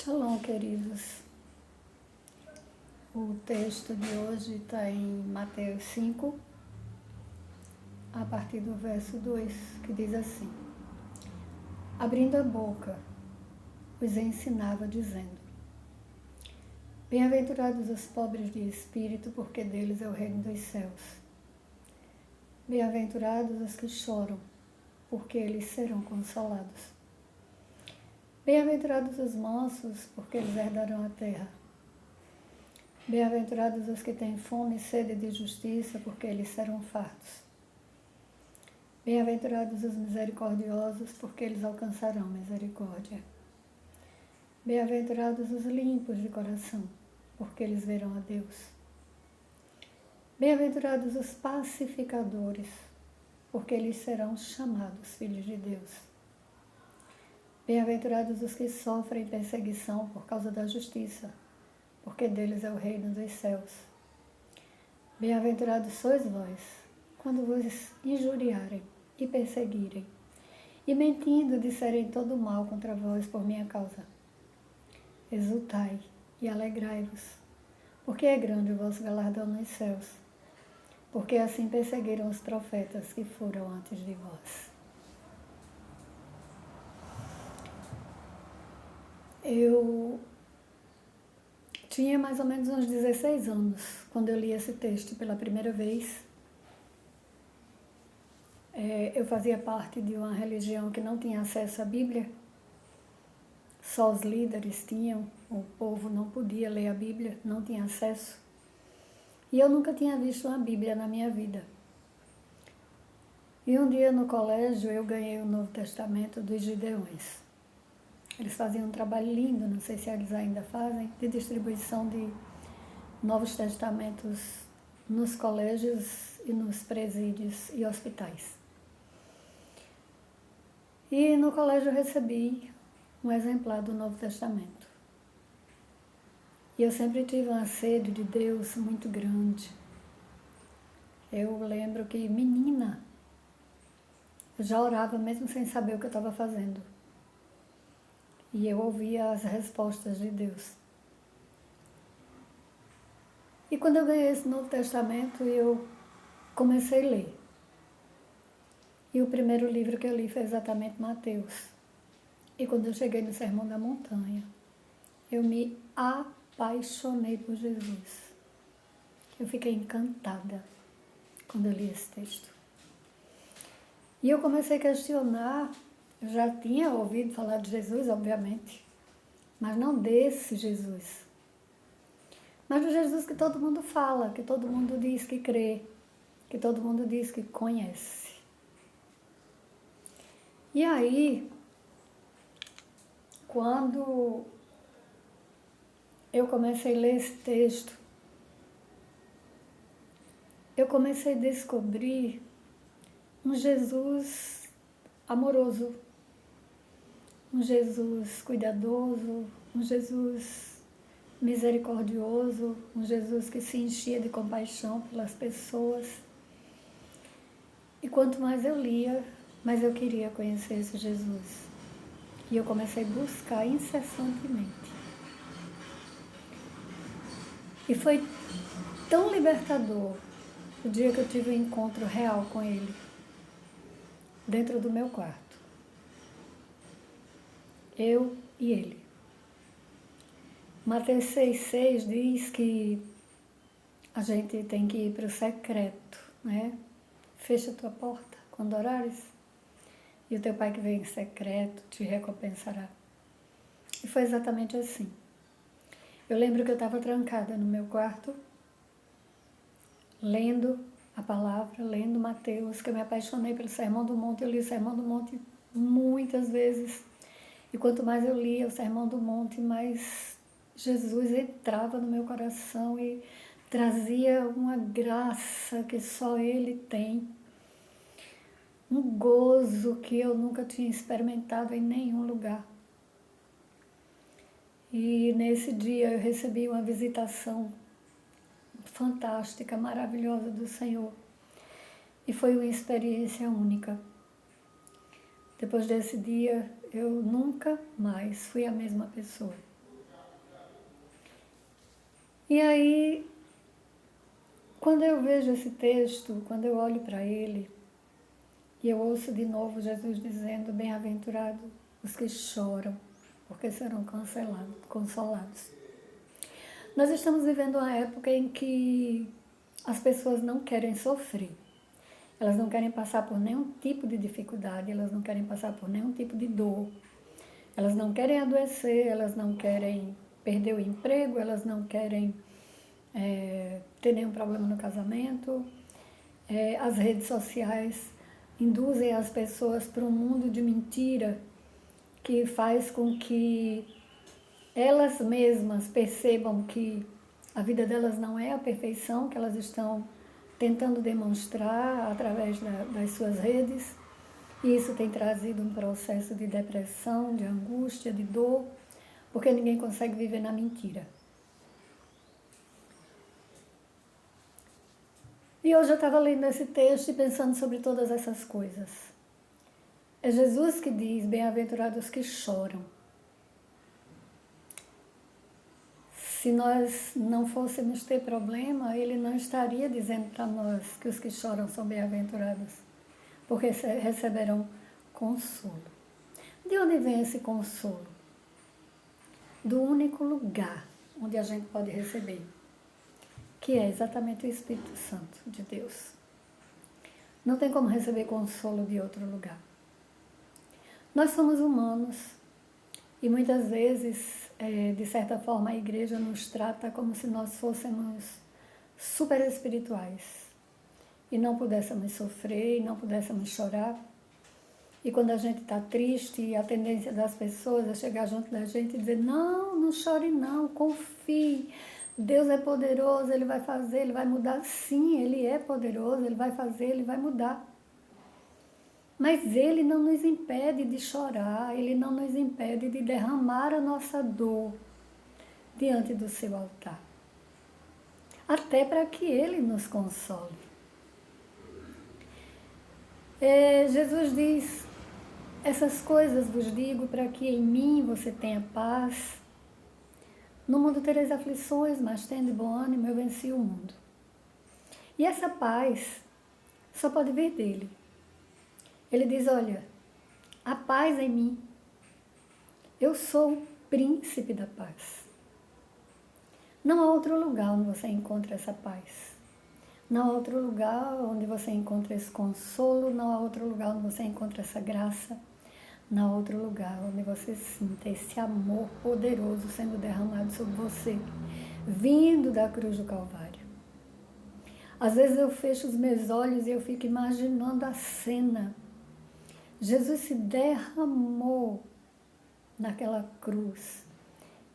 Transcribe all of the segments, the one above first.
Shalom, queridos. O texto de hoje está em Mateus 5, a partir do verso 2, que diz assim: Abrindo a boca, os ensinava, dizendo: Bem-aventurados os pobres de espírito, porque deles é o reino dos céus. Bem-aventurados os que choram, porque eles serão consolados. Bem-aventurados os mansos, porque eles herdarão a terra. Bem-aventurados os que têm fome e sede de justiça, porque eles serão fartos. Bem-aventurados os misericordiosos, porque eles alcançarão misericórdia. Bem-aventurados os limpos de coração, porque eles verão a Deus. Bem-aventurados os pacificadores, porque eles serão chamados filhos de Deus. Bem-aventurados os que sofrem perseguição por causa da justiça, porque deles é o reino dos céus. Bem-aventurados sois vós, quando vos injuriarem e perseguirem, e mentindo disserem todo mal contra vós por minha causa. Exultai e alegrai-vos, porque é grande o vosso galardão nos céus, porque assim perseguiram os profetas que foram antes de vós. Eu tinha mais ou menos uns 16 anos quando eu li esse texto pela primeira vez. Eu fazia parte de uma religião que não tinha acesso à Bíblia, só os líderes tinham, o povo não podia ler a Bíblia, não tinha acesso. E eu nunca tinha visto uma Bíblia na minha vida. E um dia no colégio eu ganhei o Novo Testamento dos Gideões. Eles faziam um trabalho lindo, não sei se eles ainda fazem, de distribuição de Novos Testamentos nos colégios e nos presídios e hospitais. E no colégio eu recebi um exemplar do Novo Testamento. E eu sempre tive uma sede de Deus muito grande. Eu lembro que, menina, eu já orava mesmo sem saber o que eu estava fazendo. E eu ouvia as respostas de Deus. E quando eu ganhei esse Novo Testamento, eu comecei a ler. E o primeiro livro que eu li foi exatamente Mateus. E quando eu cheguei no Sermão da Montanha, eu me apaixonei por Jesus. Eu fiquei encantada quando eu li esse texto. E eu comecei a questionar. Eu já tinha ouvido falar de Jesus, obviamente, mas não desse Jesus. Mas do Jesus que todo mundo fala, que todo mundo diz que crê, que todo mundo diz que conhece. E aí, quando eu comecei a ler esse texto, eu comecei a descobrir um Jesus amoroso, um Jesus cuidadoso, um Jesus misericordioso, um Jesus que se enchia de compaixão pelas pessoas. E quanto mais eu lia, mais eu queria conhecer esse Jesus. E eu comecei a buscar incessantemente. E foi tão libertador o dia que eu tive um encontro real com ele, dentro do meu quarto. Eu e ele. Mateus 6,6 diz que a gente tem que ir para o secreto, né? Fecha a tua porta quando orares, e o teu Pai que vem em secreto te recompensará. E foi exatamente assim. Eu lembro que eu estava trancada no meu quarto, lendo a palavra, lendo Mateus, que eu me apaixonei pelo Sermão do Monte. Eu li o Sermão do Monte muitas vezes. E quanto mais eu lia o Sermão do Monte, mais Jesus entrava no meu coração e trazia uma graça que só Ele tem. Um gozo que eu nunca tinha experimentado em nenhum lugar. E nesse dia eu recebi uma visitação fantástica, maravilhosa do Senhor. E foi uma experiência única. Depois desse dia, eu nunca mais fui a mesma pessoa. E aí, quando eu vejo esse texto, quando eu olho para ele, e eu ouço de novo Jesus dizendo: bem-aventurados os que choram, porque serão consolados. Nós estamos vivendo uma época em que as pessoas não querem sofrer. Elas não querem passar por nenhum tipo de dificuldade, elas não querem passar por nenhum tipo de dor. Elas não querem adoecer, elas não querem perder o emprego, elas não querem ter nenhum problema no casamento. As redes sociais induzem as pessoas para um mundo de mentira que faz com que elas mesmas percebam que a vida delas não é a perfeição que elas estão tentando demonstrar através das suas redes. E isso tem trazido um processo de depressão, de angústia, de dor, porque ninguém consegue viver na mentira. E hoje eu estava lendo esse texto e pensando sobre todas essas coisas. É Jesus que diz: bem-aventurados que choram. Se nós não fôssemos ter problema, ele não estaria dizendo para nós que os que choram são bem-aventurados, porque receberão consolo. De onde vem esse consolo? Do único lugar onde a gente pode receber, que é exatamente o Espírito Santo de Deus. Não tem como receber consolo de outro lugar. Nós somos humanos e muitas vezes, de certa forma, a igreja nos trata como se nós fôssemos super espirituais e não pudéssemos sofrer, e não pudéssemos chorar. E quando a gente está triste, a tendência das pessoas é chegar junto da gente e dizer: não chore não, confie, Deus é poderoso, Ele vai fazer, Ele vai mudar. Sim, Ele é poderoso, Ele vai fazer, Ele vai mudar. Mas Ele não nos impede de chorar, Ele não nos impede de derramar a nossa dor diante do seu altar. Até para que Ele nos console. Jesus diz: essas coisas vos digo para que em mim você tenha paz. No mundo tereis aflições, mas tende bom ânimo, eu venci o mundo. E essa paz só pode vir dele. Ele diz: olha, a paz em mim. Eu sou o príncipe da paz. Não há outro lugar onde você encontra essa paz. Não há outro lugar onde você encontra esse consolo. Não há outro lugar onde você encontra essa graça. Não há outro lugar onde você sinta esse amor poderoso sendo derramado sobre você, vindo da cruz do Calvário. Às vezes eu fecho os meus olhos e eu fico imaginando a cena. Jesus se derramou naquela cruz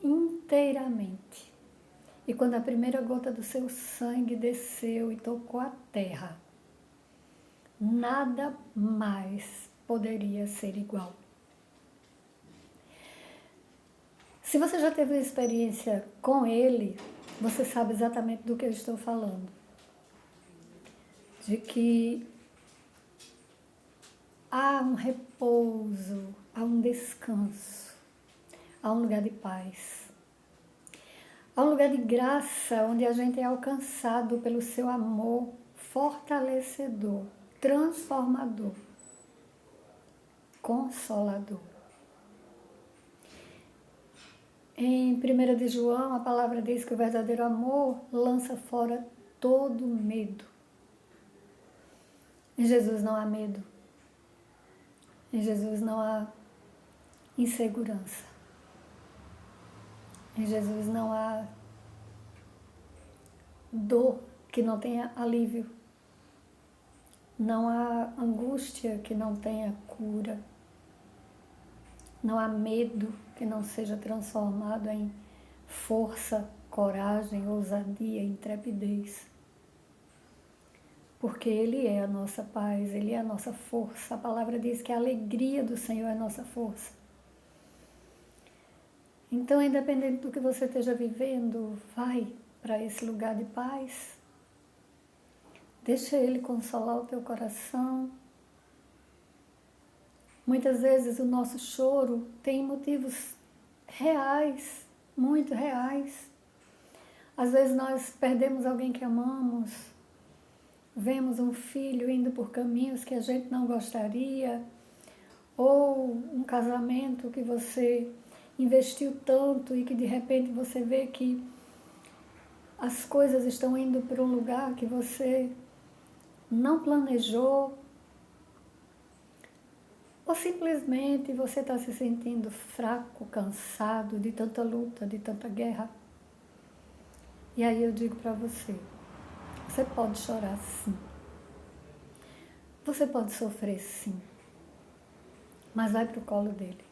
inteiramente. E quando a primeira gota do seu sangue desceu e tocou a terra, nada mais poderia ser igual. Se você já teve uma experiência com Ele, você sabe exatamente do que eu estou falando. De que há um repouso, há um descanso, há um lugar de paz. Há um lugar de graça onde a gente é alcançado pelo seu amor fortalecedor, transformador, consolador. Em 1 de João, a palavra diz que o verdadeiro amor lança fora todo medo. Em Jesus não há medo. Em Jesus não há insegurança. Em Jesus não há dor que não tenha alívio. Não há angústia que não tenha cura. Não há medo que não seja transformado em força, coragem, ousadia, intrepidez. Porque Ele é a nossa paz, Ele é a nossa força. A palavra diz que a alegria do Senhor é a nossa força. Então, independente do que você esteja vivendo, vai para esse lugar de paz. Deixa Ele consolar o teu coração. Muitas vezes o nosso choro tem motivos reais, muito reais. Às vezes nós perdemos alguém que amamos, vemos um filho indo por caminhos que a gente não gostaria, ou um casamento que você investiu tanto e que de repente você vê que as coisas estão indo para um lugar que você não planejou, ou simplesmente você está se sentindo fraco, cansado de tanta luta, de tanta guerra. E aí eu digo para você, você pode chorar sim, você pode sofrer sim, mas vai para o colo dele,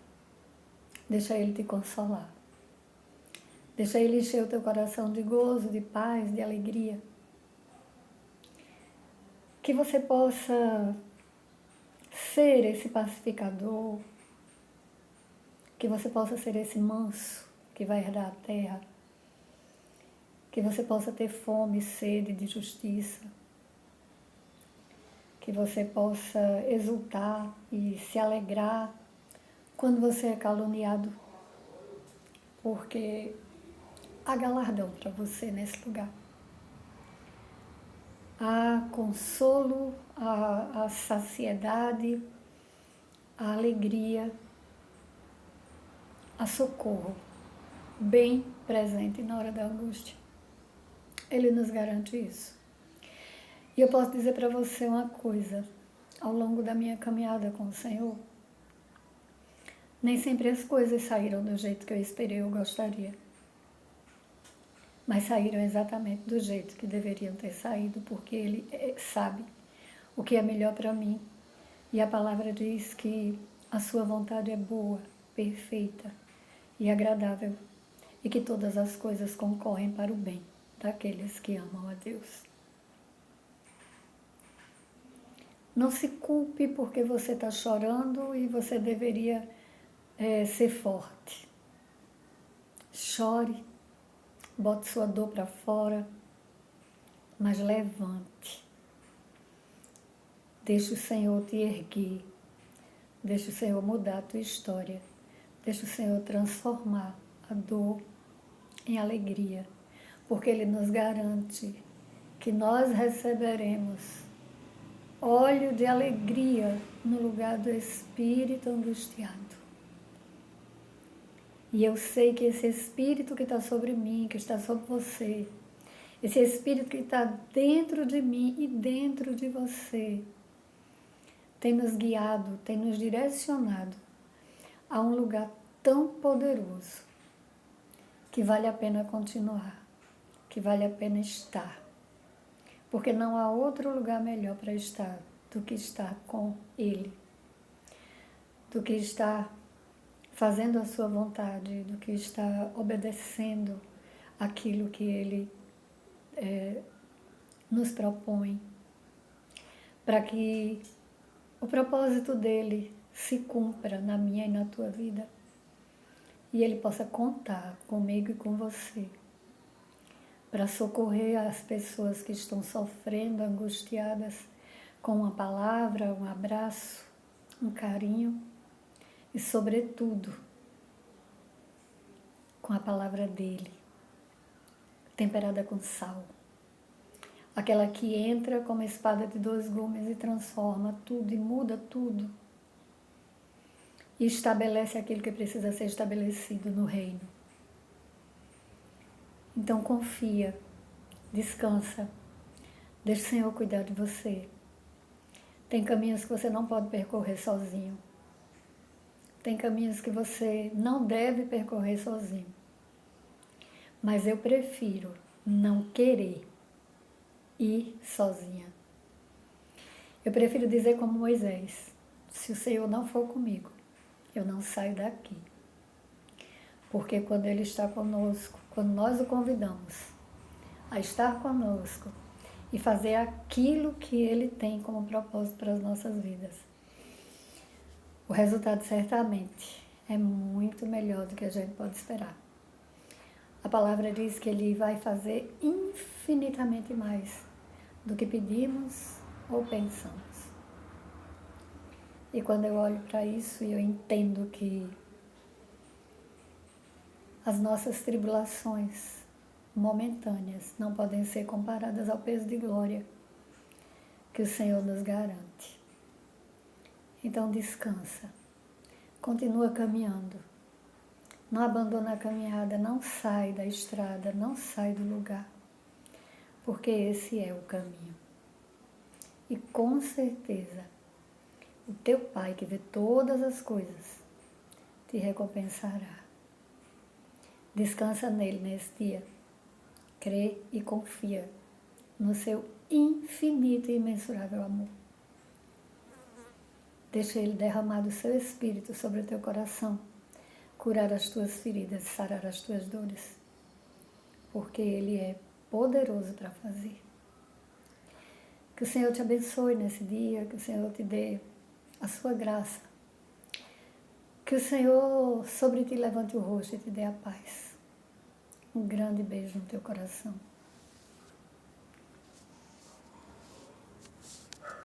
deixa ele te consolar, deixa ele encher o teu coração de gozo, de paz, de alegria, que você possa ser esse pacificador, que você possa ser esse manso que vai herdar a terra, que você possa ter fome e sede de justiça, que você possa exultar e se alegrar quando você é caluniado, porque há galardão para você nesse lugar. Há consolo, há saciedade, há alegria, há socorro, bem presente na hora da angústia. Ele nos garante isso. E eu posso dizer para você uma coisa, ao longo da minha caminhada com o Senhor, nem sempre as coisas saíram do jeito que eu esperei ou gostaria, mas saíram exatamente do jeito que deveriam ter saído, porque Ele sabe o que é melhor para mim. E a palavra diz que a sua vontade é boa, perfeita e agradável, e que todas as coisas concorrem para o bem daqueles que amam a Deus. Não se culpe porque você está chorando e você deveria ser forte. Chore, bote sua dor para fora, mas levante. Deixe o Senhor te erguer, deixe o Senhor mudar a tua história, deixe o Senhor transformar a dor em alegria, porque Ele nos garante que nós receberemos óleo de alegria no lugar do espírito angustiado. E eu sei que esse espírito que está sobre mim, que está sobre você, esse espírito que está dentro de mim e dentro de você, tem nos guiado, tem nos direcionado a um lugar tão poderoso que vale a pena continuar, que vale a pena estar. Porque não há outro lugar melhor para estar do que estar com Ele, do que estar fazendo a sua vontade, do que estar obedecendo aquilo que Ele nos propõe, para que o propósito dele se cumpra na minha e na tua vida, e Ele possa contar comigo e com você, para socorrer as pessoas que estão sofrendo, angustiadas, com uma palavra, um abraço, um carinho e, sobretudo, com a palavra dele, temperada com sal. Aquela que entra como espada de dois gumes e transforma tudo e muda tudo. E estabelece aquilo que precisa ser estabelecido no reino. Então confia, descansa, deixa o Senhor cuidar de você. Tem caminhos que você não pode percorrer sozinho. Tem caminhos que você não deve percorrer sozinho. Mas eu prefiro não querer ir sozinha. Eu prefiro dizer como Moisés, se o Senhor não for comigo, eu não saio daqui. Porque quando Ele está conosco, quando nós o convidamos a estar conosco e fazer aquilo que Ele tem como propósito para as nossas vidas, o resultado certamente é muito melhor do que a gente pode esperar. A palavra diz que Ele vai fazer infinitamente mais do que pedimos ou pensamos. E quando eu olho para isso e eu entendo que as nossas tribulações momentâneas, não podem ser comparadas ao peso de glória que o Senhor nos garante. Então descansa, continua caminhando, não abandona a caminhada, não sai da estrada, não sai do lugar, porque esse é o caminho. E com certeza, o teu Pai que vê todas as coisas te recompensará. Descansa nele nesse dia, crê e confia no seu infinito e imensurável amor. Deixa ele derramar do seu espírito sobre o teu coração, curar as tuas feridas, sarar as tuas dores, porque ele é poderoso para fazer. Que o Senhor te abençoe nesse dia, que o Senhor te dê a sua graça, que o Senhor sobre ti levante o rosto e te dê a paz. Um grande beijo no teu coração.